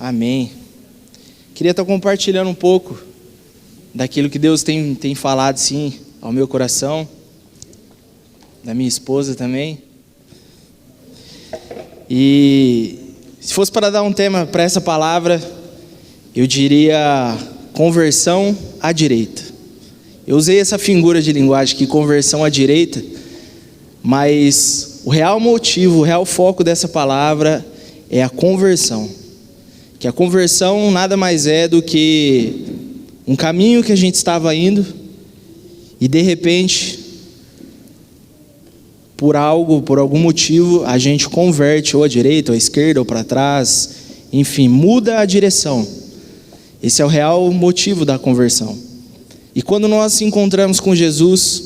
Amém. Queria estar compartilhando um pouco daquilo que Deus tem falado, sim, ao meu coração, da minha esposa também. E se fosse para dar um tema para essa palavra, eu diria conversão à direita. Eu usei essa figura de linguagem aqui, conversão à direita, mas o real motivo, o real foco dessa palavra é a conversão. Que a conversão nada mais é do que um caminho que a gente estava indo e de repente, por algum motivo, a gente converte ou à direita, ou à esquerda, ou para trás, enfim, muda a direção. Esse é o real motivo da conversão. E quando nós nos encontramos com Jesus,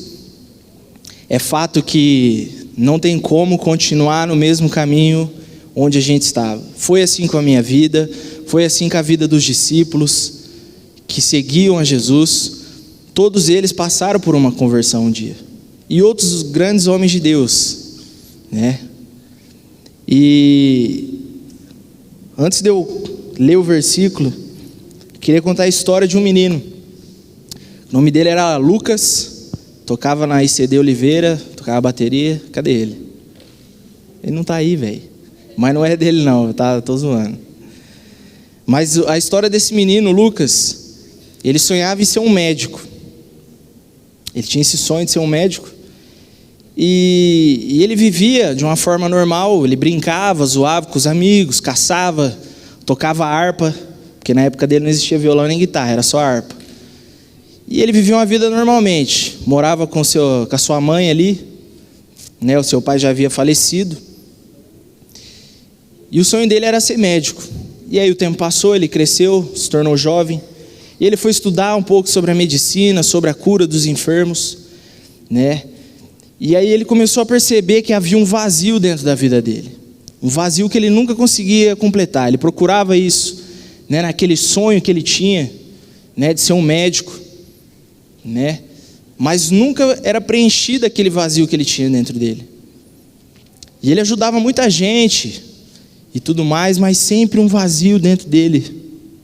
é fato que não tem como continuar no mesmo caminho onde a gente estava. Foi assim com a minha vida, foi assim com a vida dos discípulos que seguiam a Jesus. Todos eles passaram por uma conversão um dia. E outros grandes homens de Deus, né? E antes de eu ler o versículo, queria contar a história de um menino. O nome dele era Lucas, tocava na ICD Oliveira, tocava bateria. Cadê ele? Ele não está aí, velho. Mas não é dele não, tô zoando. Mas a história desse menino, Lucas, ele sonhava em ser um médico. Ele tinha esse sonho de ser um médico. E ele vivia de uma forma normal, ele brincava, zoava com os amigos, caçava, tocava harpa, porque na época dele não existia violão nem guitarra, era só harpa. E ele vivia uma vida normalmente, morava com a sua mãe ali, né? O seu pai já havia falecido. E o sonho dele era ser médico. E aí o tempo passou, ele cresceu, se tornou jovem, e ele foi estudar um pouco sobre a medicina, sobre a cura dos enfermos, né? E aí ele começou a perceber que havia um vazio dentro da vida dele. Um vazio que ele nunca conseguia completar. Ele procurava isso, né, naquele sonho que ele tinha, né, de ser um médico, né? Mas nunca era preenchido aquele vazio que ele tinha dentro dele. E ele ajudava muita gente e tudo mais, mas sempre um vazio dentro dele.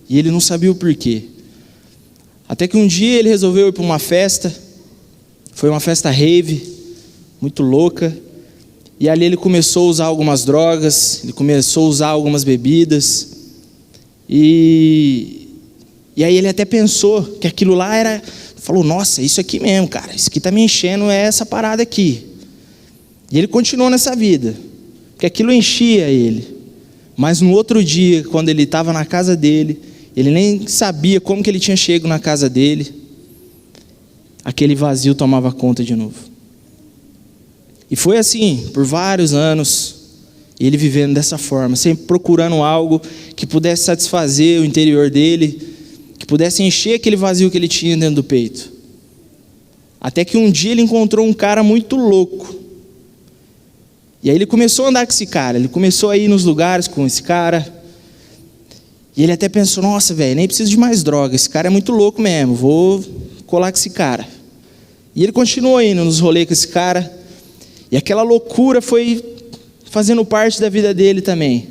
E ele não sabia o porquê. Até que um dia ele resolveu ir para uma festa. Foi uma festa rave, muito louca, e ali ele começou a usar algumas drogas, ele começou a usar algumas bebidas, e aí ele até pensou que aquilo lá era, falou, nossa, isso aqui mesmo, cara, isso aqui está me enchendo, é essa parada aqui. E ele continuou nessa vida, porque aquilo enchia ele. Mas no outro dia, quando ele estava na casa dele, ele nem sabia como que ele tinha chegado na casa dele, aquele vazio tomava conta de novo. E foi assim, por vários anos, ele vivendo dessa forma, sempre procurando algo que pudesse satisfazer o interior dele, que pudesse encher aquele vazio que ele tinha dentro do peito. Até que um dia ele encontrou um cara muito louco. E aí ele começou a andar com esse cara, ele começou a ir nos lugares com esse cara. E ele até pensou, nossa, velho, nem preciso de mais droga, esse cara é muito louco mesmo, vou colar com esse cara. E ele continuou indo nos rolês com esse cara. E aquela loucura foi fazendo parte da vida dele também.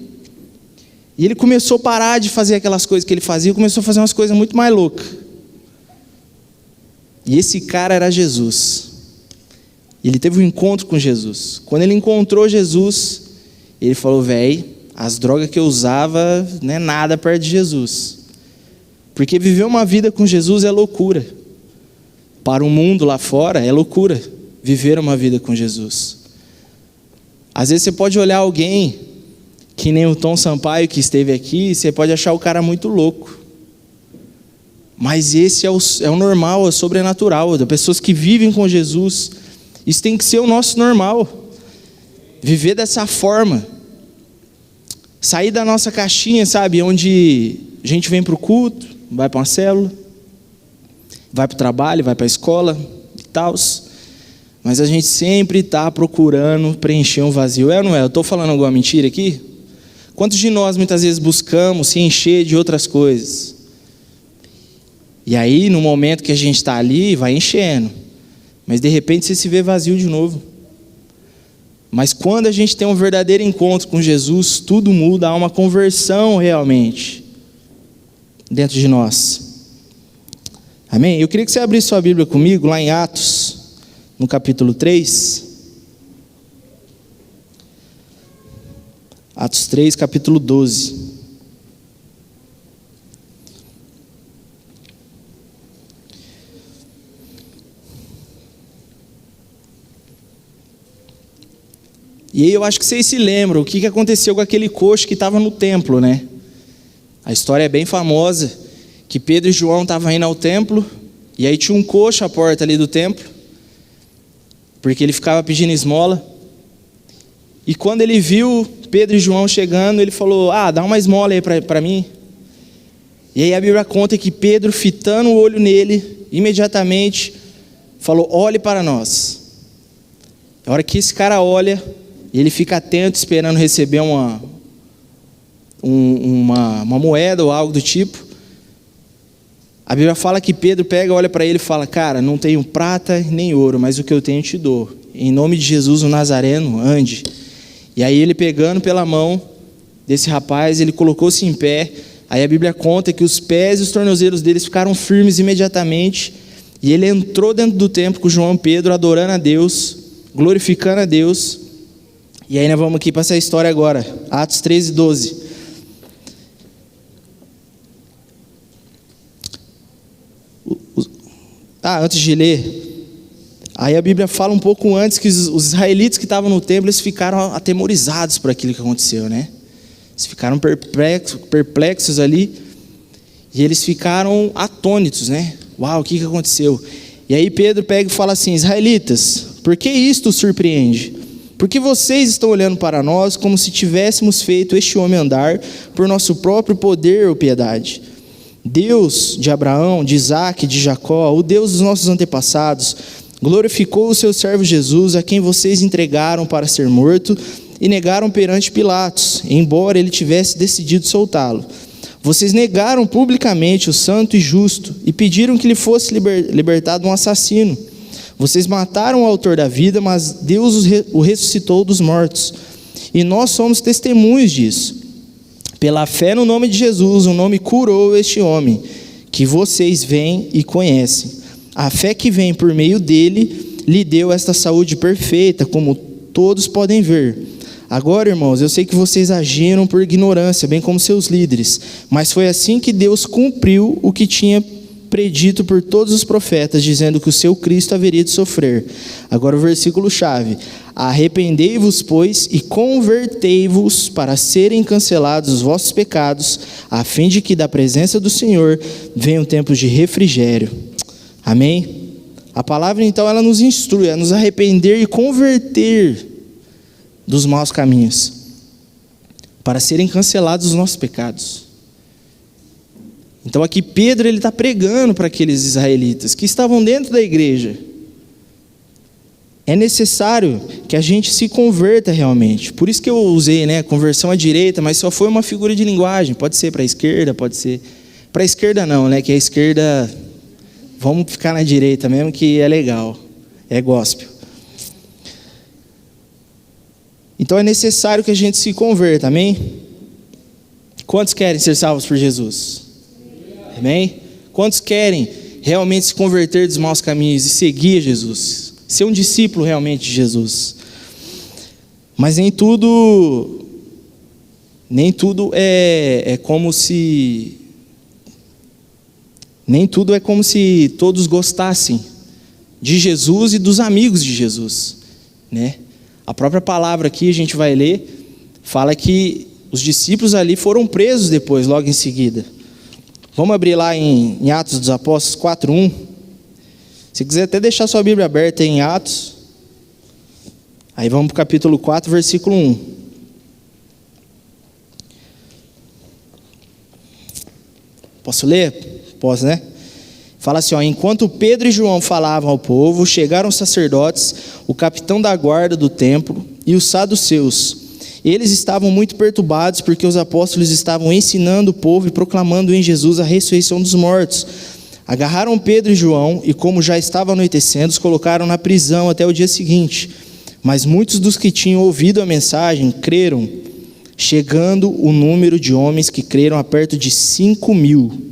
E ele começou a parar de fazer aquelas coisas que ele fazia e começou a fazer umas coisas muito mais loucas. E esse cara era Jesus. Ele teve um encontro com Jesus. Quando ele encontrou Jesus, ele falou, velho, as drogas que eu usava não é nada perto de Jesus. Porque viver uma vida com Jesus é loucura. Para o mundo lá fora é loucura viver uma vida com Jesus. Às vezes você pode olhar alguém, que nem o Tom Sampaio que esteve aqui, você pode achar o cara muito louco. Mas esse é o normal, é o sobrenatural, das pessoas que vivem com Jesus. Isso tem que ser o nosso normal. Viver dessa forma. Sair da nossa caixinha, sabe? Onde a gente vem para o culto, vai para uma célula, vai para o trabalho, vai para a escola e tal. Mas a gente sempre está procurando preencher um vazio. É ou não é? Eu estou falando alguma mentira aqui? Quantos de nós muitas vezes buscamos se encher de outras coisas? E aí, no momento que a gente está ali, vai enchendo. Mas de repente você se vê vazio de novo. Mas quando a gente tem um verdadeiro encontro com Jesus, tudo muda, há uma conversão realmente. dentro de nós. Amém? Eu queria que você abrisse sua Bíblia comigo, lá em Atos, no capítulo 3. Atos 3, capítulo 12. E aí eu acho que vocês se lembram o que aconteceu com aquele coxo que estava no templo, né? A história é bem famosa, que Pedro e João estavam indo ao templo, e aí tinha um coxo à porta ali do templo, porque ele ficava pedindo esmola. E quando ele viu Pedro e João chegando, ele falou: dá uma esmola aí para mim. E aí a Bíblia conta que Pedro, fitando o olho nele, imediatamente falou: olhe para nós. A hora que esse cara olha, ele fica atento, esperando receber uma moeda ou algo do tipo. A Bíblia fala que Pedro pega, olha para ele e fala: cara, não tenho prata nem ouro, mas o que eu tenho eu te dou. Em nome de Jesus o Nazareno, ande. E aí ele, pegando pela mão desse rapaz, ele colocou-se em pé. Aí a Bíblia conta que os pés e os tornozelos deles ficaram firmes imediatamente. E ele entrou dentro do templo com João e Pedro, adorando a Deus, glorificando a Deus. E aí nós vamos aqui para essa história agora, Atos 13, 12. Antes de ler, aí a Bíblia fala um pouco antes que os israelitas que estavam no templo, eles ficaram atemorizados por aquilo que aconteceu, né? Eles ficaram perplexos ali, e eles ficaram atônitos, né? Uau, o que aconteceu? E aí Pedro pega e fala assim: israelitas, por que isto os surpreende? Porque vocês estão olhando para nós como se tivéssemos feito este homem andar por nosso próprio poder ou piedade. Deus de Abraão, de Isaque, de Jacó, o Deus dos nossos antepassados, glorificou o seu servo Jesus, a quem vocês entregaram para ser morto e negaram perante Pilatos, embora ele tivesse decidido soltá-lo. Vocês negaram publicamente o santo e justo e pediram que lhe fosse libertado um assassino. Vocês mataram o autor da vida, mas Deus o ressuscitou dos mortos. E nós somos testemunhos disso. Pela fé no nome de Jesus, o nome curou este homem, que vocês veem e conhecem. A fé que vem por meio dele, lhe deu esta saúde perfeita, como todos podem ver. Agora, irmãos, eu sei que vocês agiram por ignorância, bem como seus líderes. Mas foi assim que Deus cumpriu o que tinha predito por todos os profetas, dizendo que o seu Cristo haveria de sofrer. Agora o versículo chave: arrependei-vos, pois, e convertei-vos para serem cancelados os vossos pecados, a fim de que da presença do Senhor venham tempos de refrigério. Amém? A palavra então ela nos instrui a nos arrepender e converter dos maus caminhos, para serem cancelados os nossos pecados. Então aqui Pedro ele está pregando para aqueles israelitas que estavam dentro da igreja. É necessário que a gente se converta realmente. Por isso que eu usei, conversão à direita, mas só foi uma figura de linguagem. Pode ser para a esquerda, pode ser... Para a esquerda não, que a esquerda... Vamos ficar na direita mesmo, que é legal. É gospel. Então é necessário que a gente se converta, amém? Quantos querem ser salvos por Jesus? Amém? Quantos querem realmente se converter dos maus caminhos e seguir Jesus? Ser um discípulo realmente de Jesus? Mas nem tudo é como se... Nem tudo é como se todos gostassem de Jesus e dos amigos de Jesus, né? A própria palavra aqui, a gente vai ler, fala que os discípulos ali foram presos depois, logo em seguida. Vamos abrir lá em Atos dos Apóstolos 4:1. Se quiser até deixar sua Bíblia aberta em Atos. Aí vamos para o capítulo 4, versículo 1. Posso ler? Posso, né? Fala assim, enquanto Pedro e João falavam ao povo, chegaram os sacerdotes, o capitão da guarda do templo e os saduceus. Eles estavam muito perturbados porque os apóstolos estavam ensinando o povo e proclamando em Jesus a ressurreição dos mortos. Agarraram Pedro e João e, como já estava anoitecendo, os colocaram na prisão até o dia seguinte. Mas muitos dos que tinham ouvido a mensagem creram, chegando o número de homens que creram a perto de 5.000.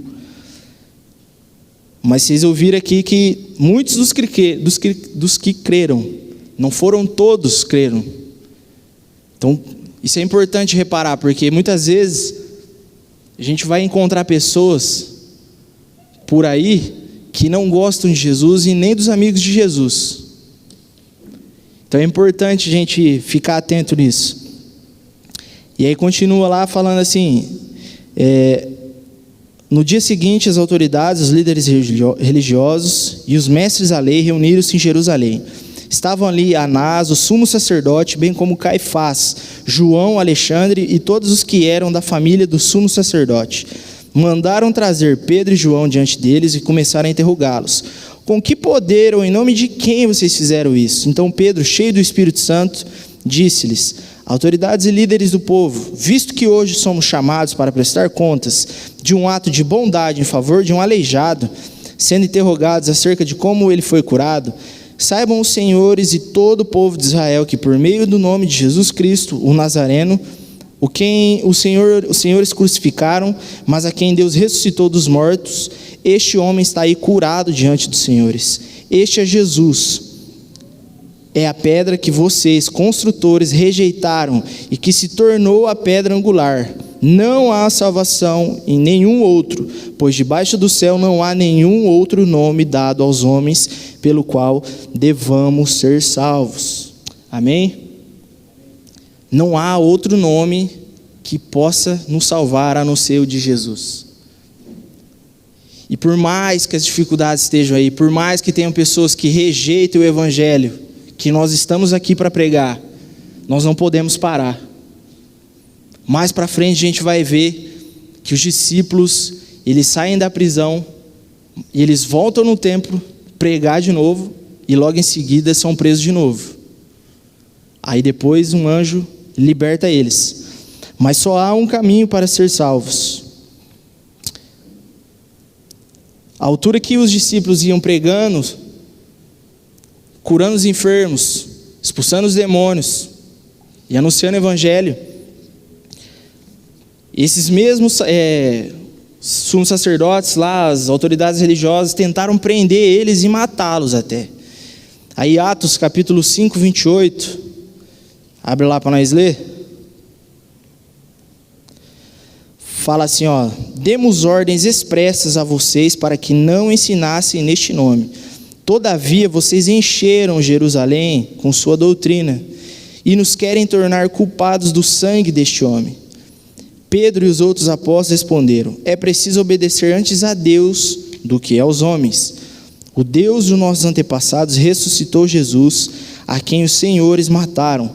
Mas vocês ouviram aqui que muitos dos que creram, não foram todos creram. Então, isso é importante reparar, porque muitas vezes a gente vai encontrar pessoas por aí que não gostam de Jesus e nem dos amigos de Jesus. Então é importante a gente ficar atento nisso. E aí continua lá falando assim, no dia seguinte as autoridades, os líderes religiosos e os mestres da lei reuniram-se em Jerusalém. Estavam ali Anás, o sumo sacerdote, bem como Caifás, João, Alexandre e todos os que eram da família do sumo sacerdote. Mandaram trazer Pedro e João diante deles e começaram a interrogá-los. Com que poder ou em nome de quem vocês fizeram isso? Então Pedro, cheio do Espírito Santo, disse-lhes: autoridades e líderes do povo, visto que hoje somos chamados para prestar contas de um ato de bondade em favor de um aleijado, sendo interrogados acerca de como ele foi curado, saibam os senhores e todo o povo de Israel que por meio do nome de Jesus Cristo, o Nazareno, os senhores crucificaram, mas a quem Deus ressuscitou dos mortos, este homem está aí curado diante dos senhores. Este é Jesus, é a pedra que vocês, construtores, rejeitaram e que se tornou a pedra angular. Não há salvação em nenhum outro, pois debaixo do céu não há nenhum outro nome dado aos homens pelo qual devamos ser salvos. Amém? Não há outro nome que possa nos salvar a não ser o de Jesus. E por mais que as dificuldades estejam aí, por mais que tenham pessoas que rejeitem o evangelho que nós estamos aqui para pregar, nós não podemos parar. Mais para frente a gente vai ver que os discípulos, eles saem da prisão e eles voltam no templo pregar de novo e logo em seguida são presos de novo. Aí depois um anjo liberta eles. Mas só há um caminho para ser salvos. A altura que os discípulos iam pregando, curando os enfermos, expulsando os demônios e anunciando o evangelho, esses mesmos sumos sacerdotes lá, as autoridades religiosas, tentaram prender eles e matá-los até. Aí Atos capítulo 5, 28, abre lá para nós ler. Fala assim, demos ordens expressas a vocês para que não ensinassem neste nome. Todavia vocês encheram Jerusalém com sua doutrina e nos querem tornar culpados do sangue deste homem. Pedro e os outros apóstolos responderam: é preciso obedecer antes a Deus do que aos homens. O Deus dos nossos antepassados ressuscitou Jesus, a quem os senhores mataram,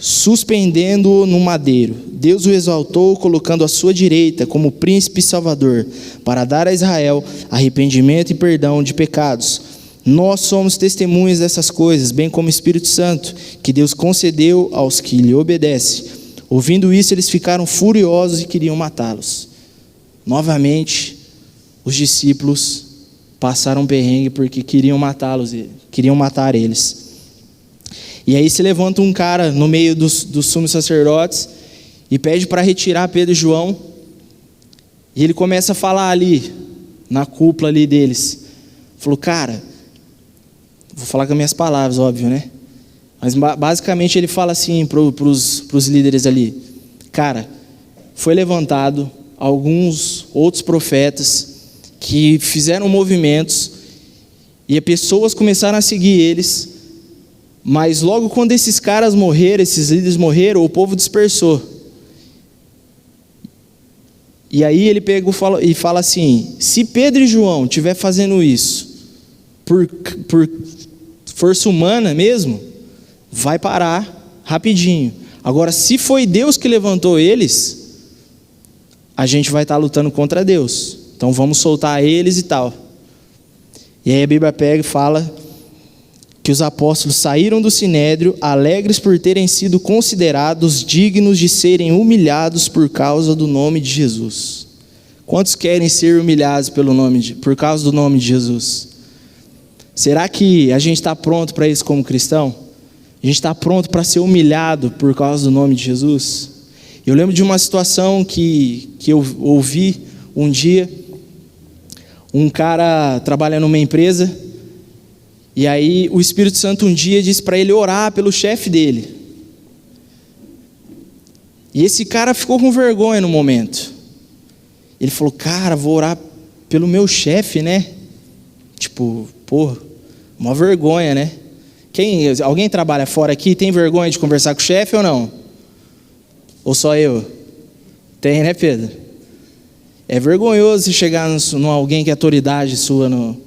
suspendendo-o no madeiro. Deus o exaltou, colocando à sua direita como príncipe e salvador, para dar a Israel arrependimento e perdão de pecados. Nós somos testemunhas dessas coisas, bem como o Espírito Santo, que Deus concedeu aos que lhe obedecem. Ouvindo isso, eles ficaram furiosos e queriam matá-los. Novamente, os discípulos passaram um perrengue porque queriam matá-los, queriam matar eles. E aí se levanta um cara no meio dos sumos sacerdotes e pede para retirar Pedro e João. E ele começa a falar ali, na cúpula ali deles. Falou: cara, vou falar com as minhas palavras, óbvio, né? Mas basicamente ele fala assim para os líderes ali: cara, foi levantado alguns outros profetas que fizeram movimentos e as pessoas começaram a seguir eles, mas logo quando esses caras morreram, esses líderes morreram, o povo dispersou. E aí ele pega e fala assim: se Pedro e João estiver fazendo isso por força humana mesmo, vai parar rapidinho. Agora, se foi Deus que levantou eles, a gente vai estar lutando contra Deus. Então vamos soltar eles e tal. E aí a Bíblia pega e fala que os apóstolos saíram do sinédrio, alegres por terem sido considerados dignos de serem humilhados por causa do nome de Jesus. Quantos querem ser humilhados por causa do nome de Jesus? Será que a gente está pronto para isso como cristão? A gente está pronto para ser humilhado por causa do nome de Jesus? Eu lembro de uma situação que eu ouvi um dia. um cara trabalha numa empresa, e aí o Espírito Santo um dia disse para ele orar pelo chefe dele. E esse cara ficou com vergonha no momento. Ele falou, cara, vou orar pelo meu chefe, né? Tipo, porra, uma vergonha, né? Alguém trabalha fora aqui tem vergonha de conversar com o chefe ou não? Ou só eu? Tem, né, Pedro? É vergonhoso você chegar no alguém que é autoridade sua no...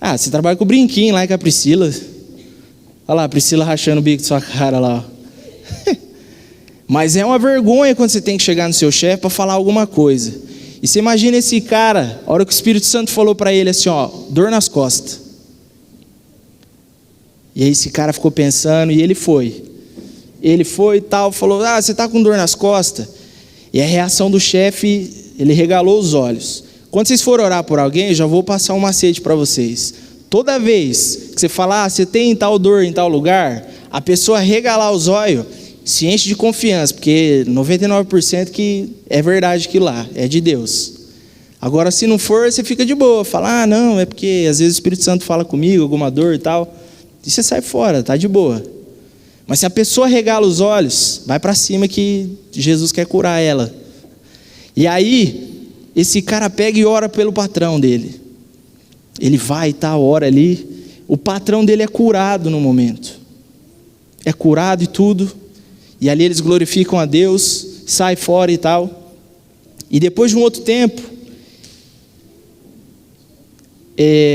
Ah, você trabalha com o Brinquinho lá com a Priscila. Olha lá, a Priscila rachando o bico de sua cara lá. Mas é uma vergonha quando você tem que chegar no seu chefe para falar alguma coisa. E você imagina esse cara, a hora que o Espírito Santo falou para ele assim, ó, dor nas costas. E aí esse cara ficou pensando e ele foi. Ele foi e tal, falou, você está com dor nas costas? E a reação do chefe, ele regalou os olhos. Quando vocês forem orar por alguém, eu já vou passar um macete para vocês. Toda vez que você falar, você tem tal dor em tal lugar, a pessoa regalar os olhos, se enche de confiança, porque 99% que é verdade aquilo lá, é de Deus. Agora, se não for, você fica de boa, fala, não, é porque às vezes o Espírito Santo fala comigo, alguma dor e tal, e você sai fora, tá de boa. Mas se a pessoa regala os olhos, vai para cima que Jesus quer curar ela. E aí, esse cara pega e ora pelo patrão dele. Ele vai e tal, ora ali, o patrão dele é curado no momento. É curado e tudo. E ali eles glorificam a Deus, sai fora e tal. E depois de um outro tempo,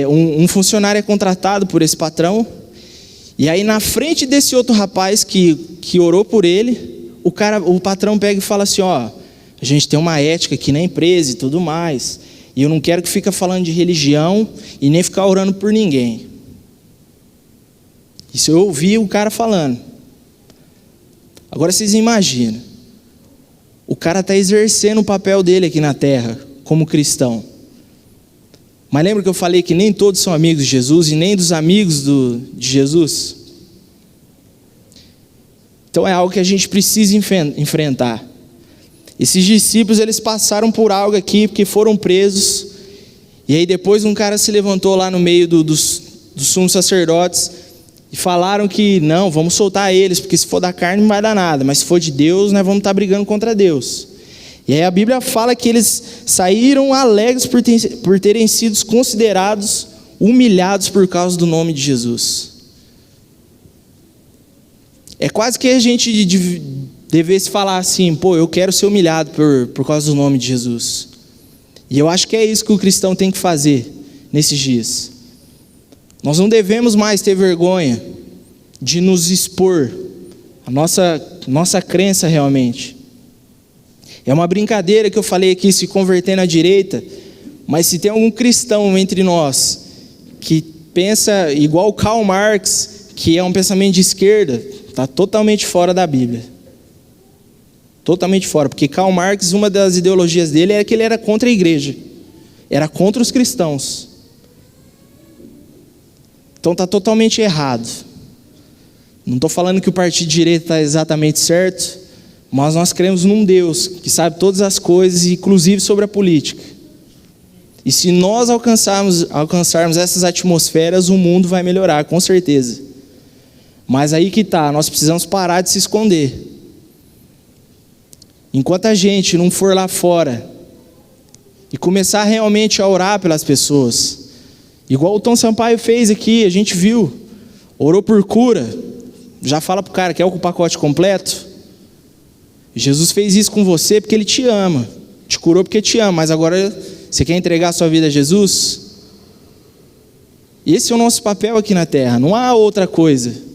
um funcionário é contratado por esse patrão. E aí na frente desse outro rapaz que orou por ele, o patrão pega e fala assim, ó, a gente tem uma ética aqui na empresa e tudo mais. E eu não quero que fique falando de religião e nem ficar orando por ninguém. Isso eu ouvi o cara falando. Agora vocês imaginam, o cara está exercendo o papel dele aqui na terra, como cristão. Mas lembra que eu falei que nem todos são amigos de Jesus e nem dos amigos de Jesus? Então é algo que a gente precisa enfrentar. Esses discípulos, eles passaram por algo aqui, porque foram presos. E aí depois um cara se levantou lá no meio dos sumos sacerdotes e falaram que não, vamos soltar eles, porque se for da carne não vai dar nada, mas se for de Deus, nós vamos estar brigando contra Deus. E aí a Bíblia fala que eles saíram alegres por terem sido considerados humilhados por causa do nome de Jesus. É quase que a gente devesse falar assim, pô, eu quero ser humilhado por causa do nome de Jesus. E eu acho que é isso que o cristão tem que fazer nesses dias. Nós não devemos mais ter vergonha de nos expor, a nossa crença realmente. É uma brincadeira que eu falei aqui, se converter na direita, mas se tem algum cristão entre nós que pensa igual Karl Marx, que é um pensamento de esquerda, está totalmente fora da Bíblia. Totalmente fora, porque Karl Marx, uma das ideologias dele era que ele era contra a igreja, era contra os cristãos. Então está totalmente errado. Não estou falando que o partido de direita está exatamente certo, mas nós cremos num Deus que sabe todas as coisas, inclusive sobre a política. E se nós alcançarmos essas atmosferas, o mundo vai melhorar, com certeza. Mas aí que está, nós precisamos parar de se esconder. Enquanto a gente não for lá fora e começar realmente a orar pelas pessoas, igual o Tom Sampaio fez aqui, a gente viu, orou por cura, já fala para o cara, quer o pacote completo? Jesus fez isso com você porque Ele te ama, te curou porque te ama, mas agora você quer entregar a sua vida a Jesus? Esse é o nosso papel aqui na terra, não há outra coisa.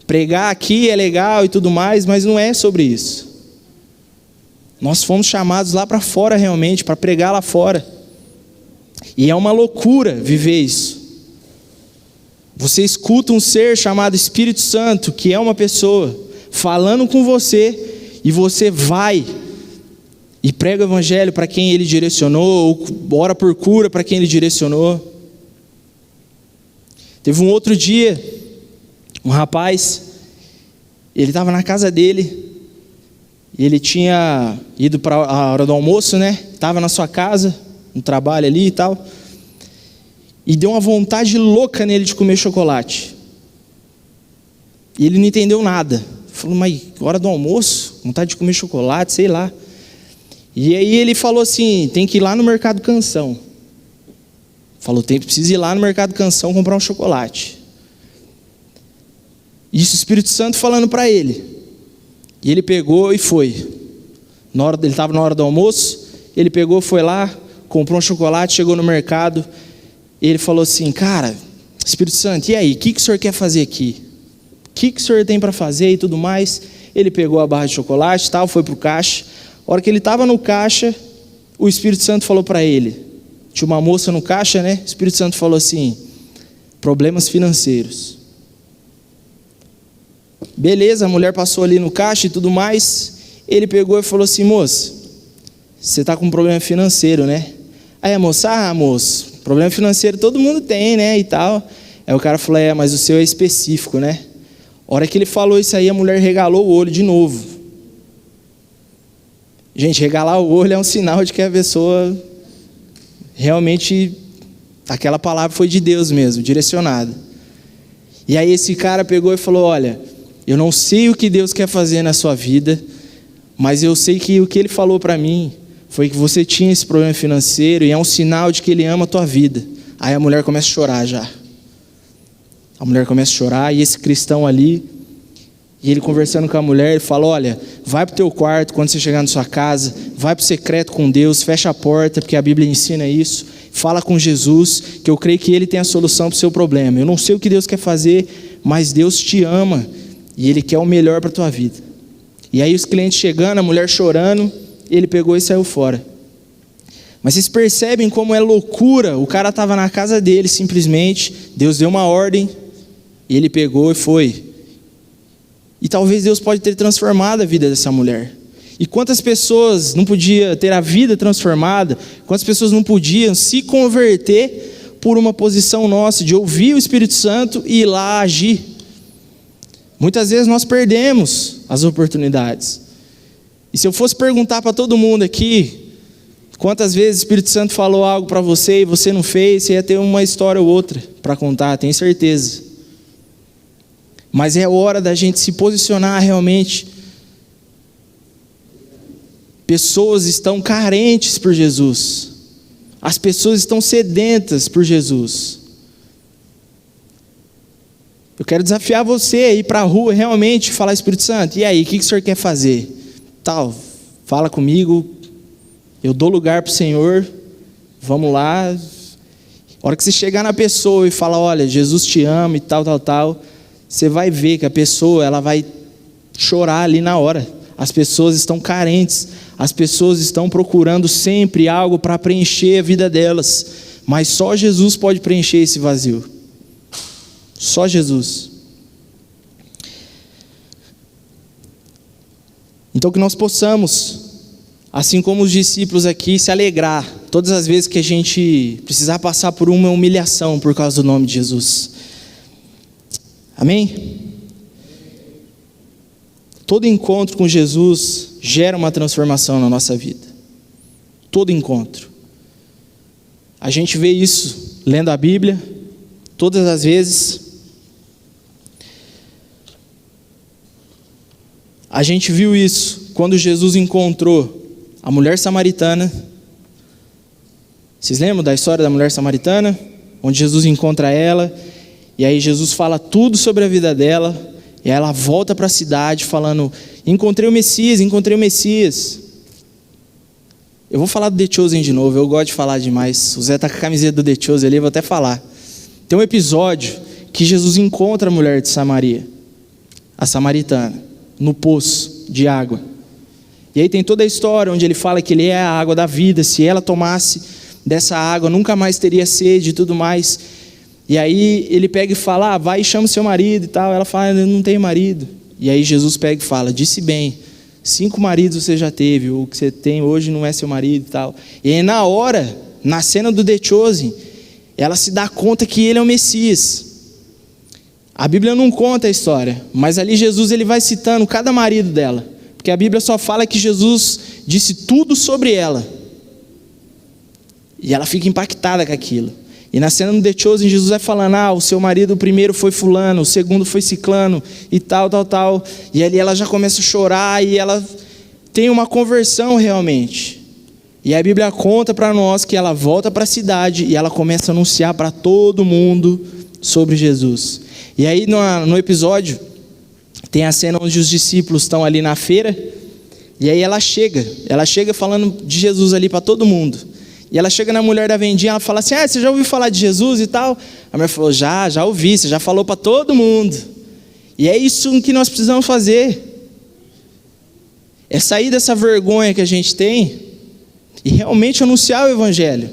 Pregar aqui é legal e tudo mais, mas não é sobre isso. Nós fomos chamados lá para fora realmente, para pregar lá fora. E é uma loucura viver isso. Você escuta um ser chamado Espírito Santo, que é uma pessoa, falando com você, e você vai e prega o evangelho para quem ele direcionou, ou ora por cura para quem ele direcionou. Teve um outro dia, um rapaz, ele estava na casa dele, e ele tinha ido para a hora do almoço, né? Estava na sua casa, no trabalho ali e tal. e deu uma vontade louca nele de comer chocolate. E ele não entendeu nada. Falou, mas hora do almoço? Vontade de comer chocolate, sei lá. E aí ele falou assim, tem que ir lá no Mercado Canção. Falou, precisa ir lá no Mercado Canção comprar um chocolate. Isso o Espírito Santo falando para ele. E ele pegou e foi. Ele estava na hora do almoço, ele pegou, foi lá, comprou um chocolate, chegou no mercado. E ele falou assim, cara, Espírito Santo, e aí, o que o senhor quer fazer aqui? O que o senhor tem para fazer e tudo mais? Ele pegou a barra de chocolate e tal, foi para o caixa. A hora que ele estava no caixa, o Espírito Santo falou para ele, tinha uma moça no caixa, né? O Espírito Santo falou assim, problemas financeiros. Beleza, a mulher passou ali no caixa e tudo mais. Ele pegou e falou assim, moça, você está com um problema financeiro, né? Aí a moça, moço, problema financeiro todo mundo tem, né? E tal. Aí o cara falou, mas o seu é específico, né? A hora que ele falou isso aí, a mulher regalou o olho de novo. Gente, regalar o olho é um sinal de que a pessoa realmente, aquela palavra foi de Deus mesmo, direcionada. E aí esse cara pegou e falou, olha, eu não sei o que Deus quer fazer na sua vida, mas eu sei que o que Ele falou para mim foi que você tinha esse problema financeiro e é um sinal de que Ele ama a tua vida. Aí a mulher começa a chorar já. A mulher começa a chorar e esse cristão ali, e ele conversando com a mulher, ele fala, olha, vai para o teu quarto quando você chegar na sua casa, vai para o secreto com Deus, fecha a porta, porque a Bíblia ensina isso, fala com Jesus, que eu creio que Ele tem a solução para o seu problema. Eu não sei o que Deus quer fazer, mas Deus te ama e Ele quer o melhor para a tua vida. E aí os clientes chegando, a mulher chorando, ele pegou e saiu fora. Mas vocês percebem como é loucura, o cara estava na casa dele simplesmente, Deus deu uma ordem, e ele pegou e foi. E talvez Deus pode ter transformado a vida dessa mulher. E quantas pessoas não podiam ter a vida transformada, quantas pessoas não podiam se converter por uma posição nossa, de ouvir o Espírito Santo e ir lá agir. Muitas vezes nós perdemos as oportunidades. E se eu fosse perguntar para todo mundo aqui, quantas vezes o Espírito Santo falou algo para você e você não fez, você ia ter uma história ou outra para contar, tenho certeza. Mas é hora da gente se posicionar realmente. Pessoas estão carentes por Jesus. As pessoas estão sedentas por Jesus. Eu quero desafiar você a ir para a rua realmente falar, Espírito Santo, e aí, o que o Senhor quer fazer? Tal, fala comigo, eu dou lugar para o Senhor, vamos lá. A hora que você chegar na pessoa e falar, olha, Jesus te ama e tal, você vai ver que a pessoa, ela vai chorar ali na hora. As pessoas estão carentes, as pessoas estão procurando sempre algo para preencher a vida delas, mas só Jesus pode preencher esse vazio. Só Jesus. Então que nós possamos, assim como os discípulos aqui, se alegrar todas as vezes que a gente precisar passar por uma humilhação por causa do nome de Jesus. Amém? Todo encontro com Jesus gera uma transformação na nossa vida. Todo encontro. A gente vê isso lendo a Bíblia, todas as vezes. A gente viu isso quando Jesus encontrou a mulher samaritana. Vocês lembram da história da mulher samaritana? Onde Jesus encontra ela, e aí Jesus fala tudo sobre a vida dela, e aí ela volta para a cidade falando, encontrei o Messias. Eu vou falar do The Chosen de novo, eu gosto de falar demais. O Zé está com a camiseta do The Chosen ali, eu vou até falar. Tem um episódio que Jesus encontra a mulher de Samaria, a samaritana, no poço de água. E aí tem toda a história onde ele fala que ele é a água da vida, se ela tomasse dessa água nunca mais teria sede e tudo mais. E aí ele pega e fala, vai e chama o seu marido e tal. Ela fala, eu não tenho marido. E aí Jesus pega e fala, disse bem, 5 maridos você já teve, o que você tem hoje não é seu marido e tal. E aí na hora, na cena do The Chosen, ela se dá conta que ele é o Messias. A Bíblia não conta a história, mas ali Jesus ele vai citando cada marido dela, porque a Bíblia só fala que Jesus disse tudo sobre ela. E ela fica impactada com aquilo. E na cena do The Chosen, Jesus vai falando, o seu marido primeiro foi fulano, o segundo foi ciclano, e tal. E ali ela já começa a chorar, e ela tem uma conversão realmente. E a Bíblia conta para nós que ela volta para a cidade, e ela começa a anunciar para todo mundo sobre Jesus. E aí no episódio, tem a cena onde os discípulos estão ali na feira, e aí ela chega falando de Jesus ali para todo mundo. E ela chega na mulher da vendinha, ela fala assim, você já ouviu falar de Jesus e tal? A mulher falou, já ouvi, você já falou para todo mundo. E é isso que nós precisamos fazer. É sair dessa vergonha que a gente tem e realmente anunciar o Evangelho.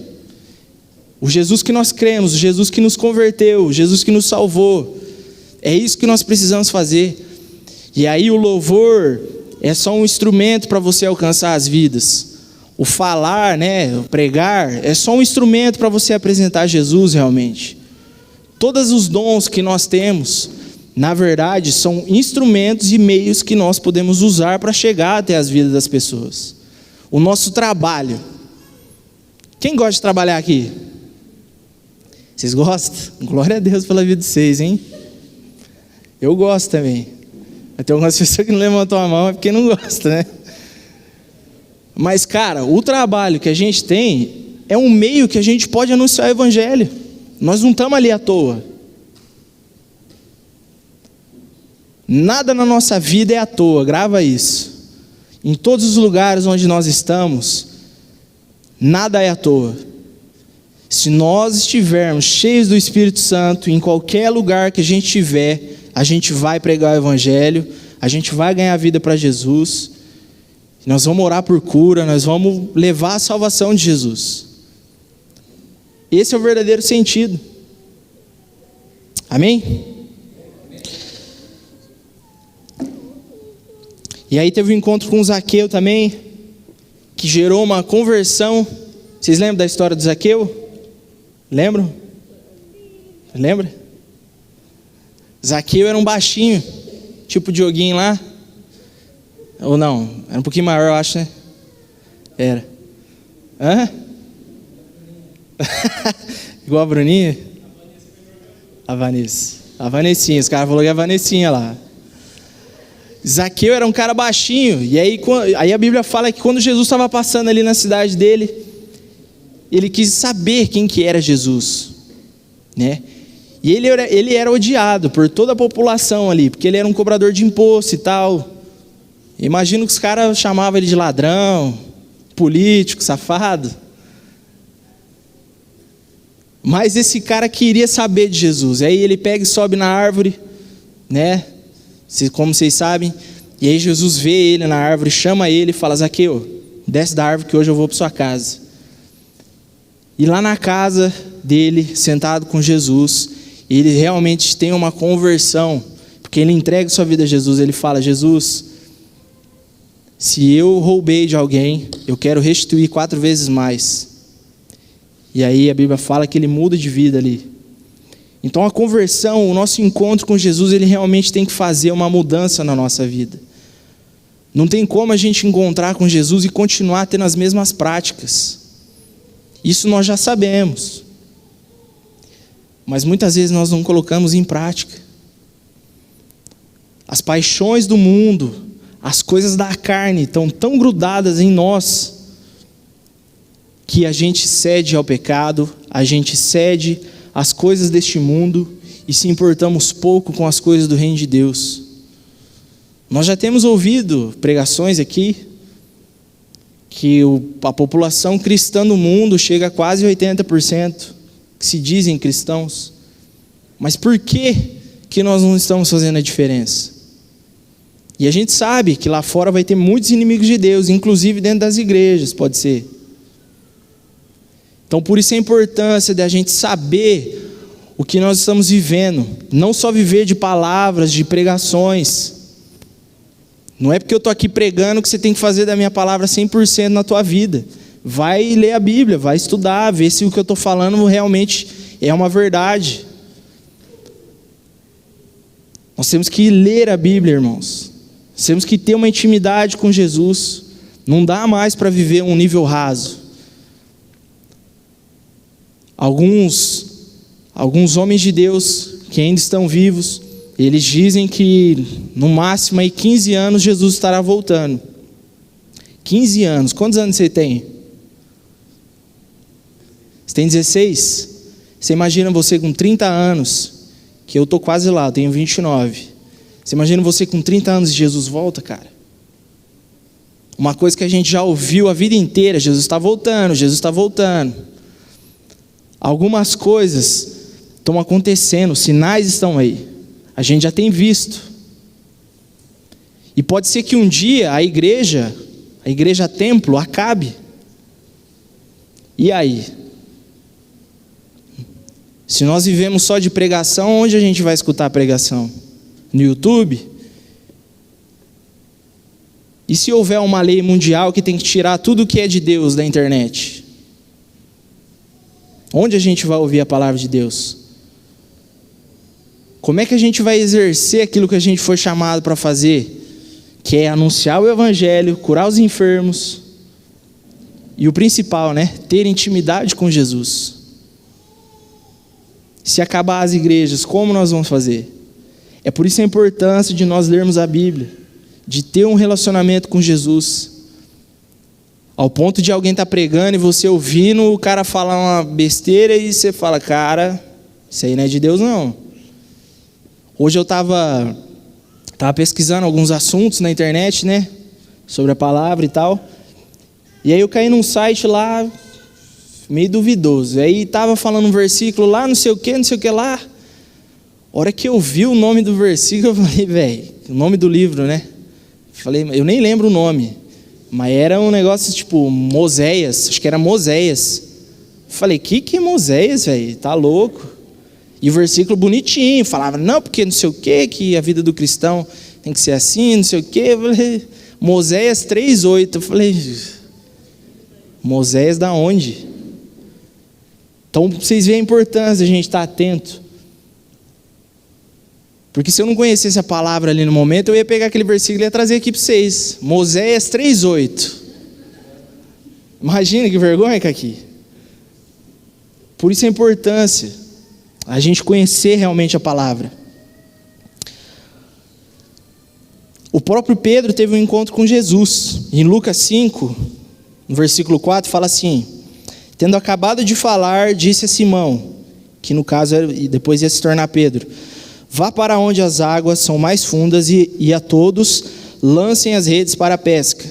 O Jesus que nós cremos, o Jesus que nos converteu, o Jesus que nos salvou. É isso que nós precisamos fazer. E aí o louvor é só um instrumento para você alcançar as vidas. O falar, o pregar, é só um instrumento para você apresentar Jesus realmente. Todos os dons que nós temos, na verdade, são instrumentos e meios que nós podemos usar para chegar até as vidas das pessoas. O nosso trabalho. Quem gosta de trabalhar aqui? Vocês gostam? Glória a Deus pela vida de vocês, hein? Eu gosto também. Tem algumas pessoas que não levantam a mão, é porque não gosta, né? Mas, cara, o trabalho que a gente tem é um meio que a gente pode anunciar o Evangelho. Nós não estamos ali à toa. Nada na nossa vida é à toa, grava isso. Em todos os lugares onde nós estamos, nada é à toa. Se nós estivermos cheios do Espírito Santo, em qualquer lugar que a gente estiver, a gente vai pregar o Evangelho, a gente vai ganhar vida para Jesus. Nós vamos orar por cura, nós vamos levar a salvação de Jesus. Esse é o verdadeiro sentido. Amém? E aí teve um encontro com Zaqueu também, que gerou uma conversão. Vocês lembram da história do Zaqueu? Lembram? Lembra? Zaqueu era um baixinho, tipo Dioguinho lá. Ou não, era um pouquinho maior, eu acho, né? Era. Hã? Igual a Bruninha? A Vanessa. A Vanessinha, os caras falaram que é a Vanessinha lá. Zaqueu era um cara baixinho, e aí a Bíblia fala que quando Jesus estava passando ali na cidade dele, ele quis saber quem que era Jesus, né? E ele era odiado por toda a população ali, porque ele era um cobrador de imposto e tal. Imagino que os caras chamavam ele de ladrão, político, safado. Mas esse cara queria saber de Jesus. Aí ele pega e sobe na árvore, né? Como vocês sabem. E aí Jesus vê ele na árvore, chama ele e fala: Zaqueu, desce da árvore que hoje eu vou para sua casa. E lá na casa dele, sentado com Jesus, ele realmente tem uma conversão, porque ele entrega sua vida a Jesus. Ele fala: Jesus, se eu roubei de alguém, eu quero restituir 4 vezes mais. E aí a Bíblia fala que ele muda de vida ali. Então a conversão, o nosso encontro com Jesus, ele realmente tem que fazer uma mudança na nossa vida. Não tem como a gente encontrar com Jesus e continuar tendo as mesmas práticas. Isso nós já sabemos. Mas muitas vezes nós não colocamos em prática. As paixões do mundo, as coisas da carne estão tão grudadas em nós, que a gente cede ao pecado, a gente cede às coisas deste mundo e se importamos pouco com as coisas do reino de Deus. Nós já temos ouvido pregações aqui que a população cristã do mundo chega a quase 80%, que se dizem cristãos. Mas por que nós não estamos fazendo a diferença? E a gente sabe que lá fora vai ter muitos inimigos de Deus, inclusive dentro das igrejas, pode ser. Então por isso a importância de a gente saber o que nós estamos vivendo, não só viver de palavras, de pregações. Não é porque eu estou aqui pregando que você tem que fazer da minha palavra 100% na tua vida. Vai ler a Bíblia, vai estudar, ver se o que eu estou falando realmente é uma verdade. Nós temos que ler a Bíblia, irmãos. Nós temos que ter uma intimidade com Jesus. Não dá mais para viver um nível raso. Alguns homens de Deus que ainda estão vivos, eles dizem que no máximo aí 15 anos Jesus estará voltando. 15 anos. Quantos anos você tem? Você tem 16? Você imagina você com 30 anos, que eu estou quase lá, eu tenho 29. Você imagina você com 30 anos e Jesus volta, cara? Uma coisa que a gente já ouviu a vida inteira: Jesus está voltando, Jesus está voltando. Algumas coisas estão acontecendo, sinais estão aí. A gente já tem visto. E pode ser que um dia a igreja templo, acabe. E aí? Se nós vivemos só de pregação, onde a gente vai escutar a pregação? No YouTube? E se houver uma lei mundial que tem que tirar tudo que é de Deus da internet? Onde a gente vai ouvir a palavra de Deus? Como é que a gente vai exercer aquilo que a gente foi chamado para fazer? Que é anunciar o evangelho, curar os enfermos. E o principal, né? Ter intimidade com Jesus. Se acabar as igrejas, como nós vamos fazer? É por isso a importância de nós lermos a Bíblia, de ter um relacionamento com Jesus, ao ponto de alguém estar pregando e você ouvindo o cara falar uma besteira e você fala: cara, isso aí não é de Deus não. Hoje eu estava pesquisando alguns assuntos na internet, né, sobre a palavra e tal, e aí eu caí num site lá meio duvidoso. Aí estava falando um versículo lá, não sei o que lá. A hora que eu vi o nome do versículo, eu falei: velho, o nome do livro, né? Falei, eu nem lembro o nome, mas era um negócio tipo Moséias, acho que era Moséias. Falei: que é Moséias, velho? Tá louco? E o versículo bonitinho, falava: não, porque não sei o que a vida do cristão tem que ser assim, não sei o que. Moséias 3:8. Eu falei: Moséias da onde? Então, vocês veem a importância de a gente estar atento. Porque se eu não conhecesse a palavra ali no momento, eu ia pegar aquele versículo e ia trazer aqui para vocês. Moséias 3:8. Imagina que vergonha que aqui. Por isso a importância, a gente conhecer realmente a palavra. O próprio Pedro teve um encontro com Jesus. Em Lucas 5, no versículo 4, fala assim: tendo acabado de falar, disse a Simão, que no caso depois ia se tornar Pedro: vá para onde as águas são mais fundas e a todos lancem as redes para a pesca.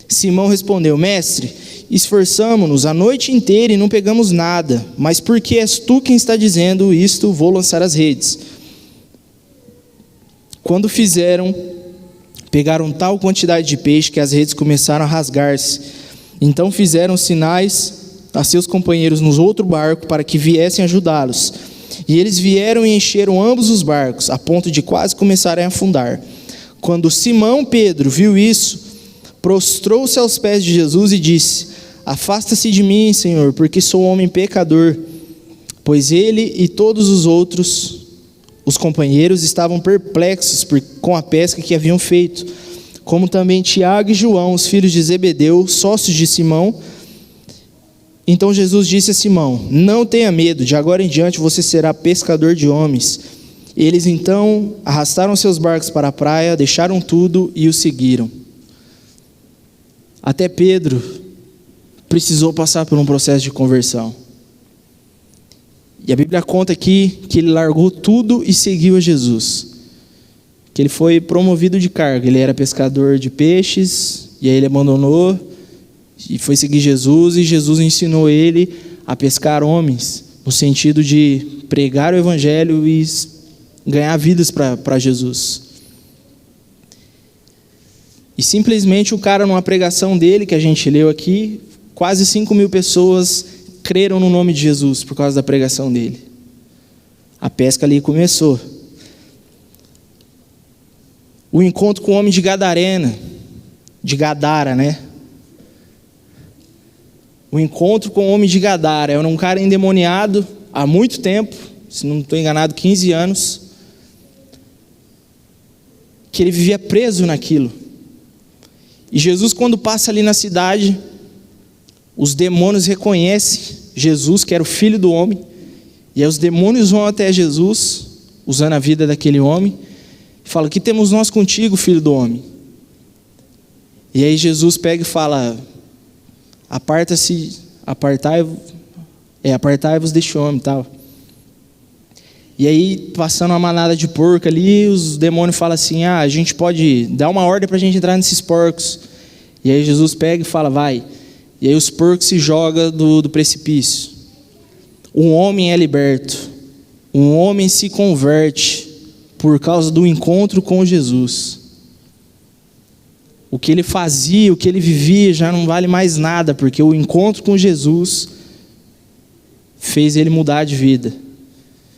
Simão respondeu: mestre, esforçamo-nos a noite inteira e não pegamos nada, mas porque és tu quem está dizendo isto, vou lançar as redes. Quando fizeram, pegaram tal quantidade de peixe que as redes começaram a rasgar-se. Então fizeram sinais a seus companheiros no outro barco para que viessem ajudá-los. E eles vieram e encheram ambos os barcos, a ponto de quase começarem a afundar. Quando Simão Pedro viu isso, prostrou-se aos pés de Jesus e disse: afasta-se de mim, Senhor, porque sou homem pecador. Pois ele e todos os outros, os companheiros, estavam perplexos com a pesca que haviam feito, como também Tiago e João, os filhos de Zebedeu, sócios de Simão. Então Jesus disse a Simão: não tenha medo, de agora em diante você será pescador de homens. Eles então arrastaram seus barcos para a praia, deixaram tudo e o seguiram. Até Pedro precisou passar por um processo de conversão. E a Bíblia conta aqui que ele largou tudo e seguiu a Jesus. Que ele foi promovido de cargo. Ele era pescador de peixes, e aí ele abandonou e foi seguir Jesus, e Jesus ensinou ele a pescar homens, no sentido de pregar o evangelho e ganhar vidas para Jesus. E simplesmente o cara, numa pregação dele, que a gente leu aqui, quase 5.000 pessoas creram no nome de Jesus por causa da pregação dele. A pesca ali começou. O encontro com o homem de Gadarena, de Gadara, né? O encontro com o homem de Gadara, era um cara endemoniado há muito tempo, se não estou enganado, 15 anos, que ele vivia preso naquilo. E Jesus, quando passa ali na cidade, os demônios reconhecem Jesus, que era o Filho do homem. E aí os demônios vão até Jesus, usando a vida daquele homem, e falam: que temos nós contigo, Filho do homem? E aí Jesus pega e fala: apartai-vos deste homem, tal. E aí, passando uma manada de porco ali, os demônios falam assim: a gente pode dar uma ordem para a gente entrar nesses porcos. E aí Jesus pega e fala: vai. E aí os porcos se jogam do precipício. Um homem é liberto. Um homem se converte por causa do encontro com Jesus. O que ele fazia, o que ele vivia já não vale mais nada, porque o encontro com Jesus fez ele mudar de vida.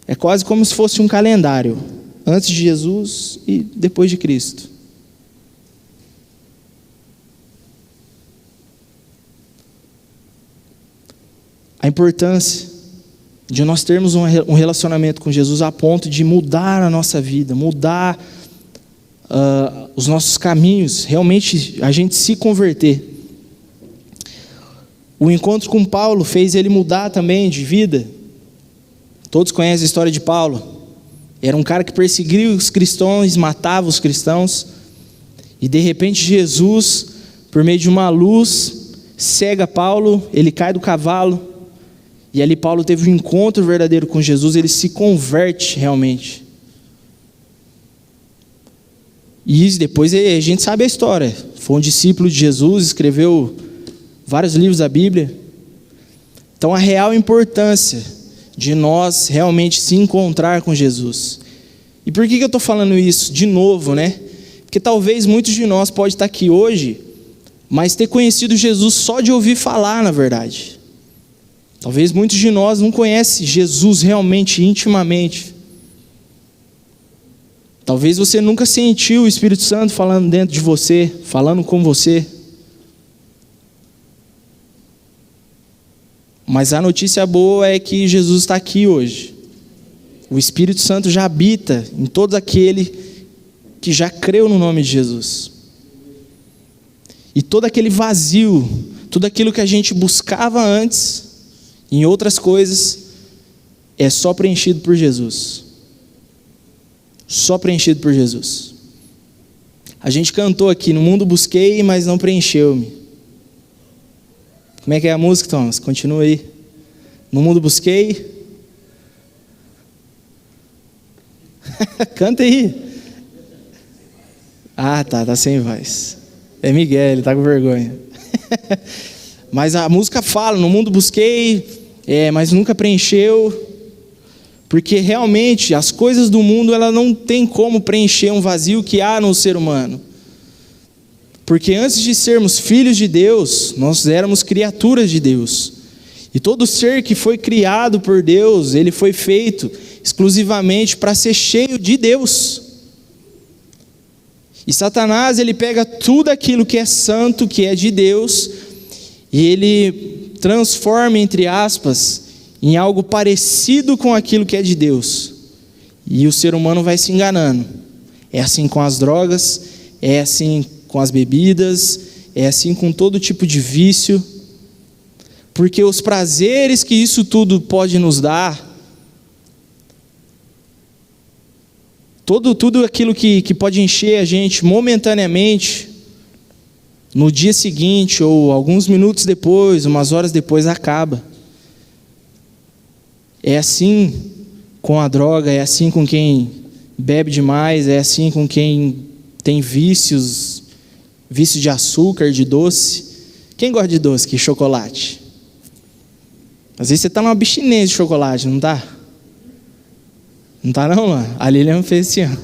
É quase como se fosse um calendário, antes de Jesus e depois de Cristo. A importância de nós termos um relacionamento com Jesus a ponto de mudar a nossa vida, mudar os nossos caminhos, realmente a gente se converter. O encontro com Paulo fez ele mudar também de vida. Todos conhecem a história de Paulo. Era um cara que perseguia os cristãos, matava os cristãos. E de repente Jesus, por meio de uma luz, cega Paulo, ele cai do cavalo. E ali Paulo teve um encontro verdadeiro com Jesus, ele se converte realmente. E depois a gente sabe a história. Foi um discípulo de Jesus, escreveu vários livros da Bíblia. Então a real importância de nós realmente se encontrar com Jesus. E por que eu estou falando isso de novo, né? Porque talvez muitos de nós podem estar aqui hoje, mas ter conhecido Jesus só de ouvir falar, na verdade. Talvez muitos de nós não conhecem Jesus realmente, intimamente. Talvez você nunca sentiu o Espírito Santo falando dentro de você, falando com você. Mas a notícia boa é que Jesus está aqui hoje. O Espírito Santo já habita em todo aquele que já creu no nome de Jesus. E todo aquele vazio, tudo aquilo que a gente buscava antes, em outras coisas, é só preenchido por Jesus. Só preenchido por Jesus. A gente cantou aqui: no mundo busquei, mas não preencheu-me. Como é que é a música, Thomas? Continua aí. No mundo busquei. Canta aí. Ah, tá sem voz. É Miguel, ele tá com vergonha. Mas a música fala: no mundo busquei, mas nunca preencheu. Porque realmente as coisas do mundo, ela não tem como preencher um vazio que há no ser humano. Porque antes de sermos filhos de Deus, nós éramos criaturas de Deus. E todo ser que foi criado por Deus, ele foi feito exclusivamente para ser cheio de Deus. E Satanás, ele pega tudo aquilo que é santo, que é de Deus, e ele transforma, entre aspas, em algo parecido com aquilo que é de Deus. E o ser humano vai se enganando. É assim com as drogas, é assim com as bebidas, é assim com todo tipo de vício. Porque os prazeres que isso tudo pode nos dar, tudo aquilo que pode encher a gente momentaneamente, no dia seguinte, ou alguns minutos depois, umas horas depois, acaba. É assim com a droga, é assim com quem bebe demais, é assim com quem tem vícios de açúcar, de doce. Quem gosta de doce? Que chocolate? Às vezes você está numa abstinência de chocolate, não está? Não está não, mano? A Lilian fez esse ano.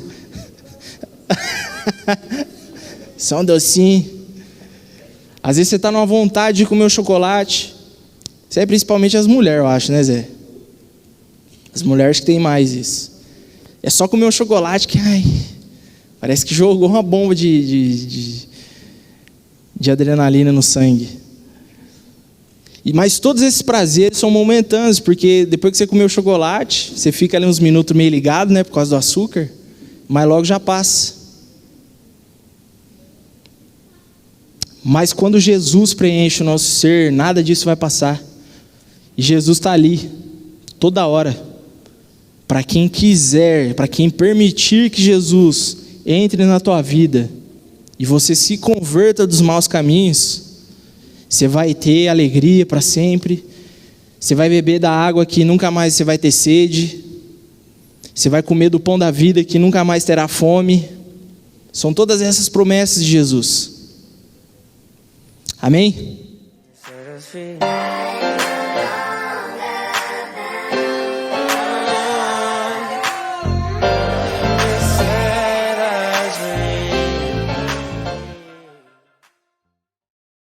Só um docinho. Às vezes você está numa vontade de comer o chocolate. Isso é principalmente as mulheres, eu acho, né, Zé? As mulheres que têm mais isso. É só comer um chocolate que, parece que jogou uma bomba de adrenalina no sangue. Mas todos esses prazeres são momentâneos, porque depois que você comeu o chocolate, você fica ali uns minutos meio ligado, né, por causa do açúcar, mas logo já passa. Mas quando Jesus preenche o nosso ser, nada disso vai passar. E Jesus está ali, toda hora, para quem quiser, para quem permitir que Jesus entre na tua vida e você se converta dos maus caminhos, você vai ter alegria para sempre, você vai beber da água que nunca mais você vai ter sede, você vai comer do pão da vida que nunca mais terá fome. São todas essas promessas de Jesus. Amém?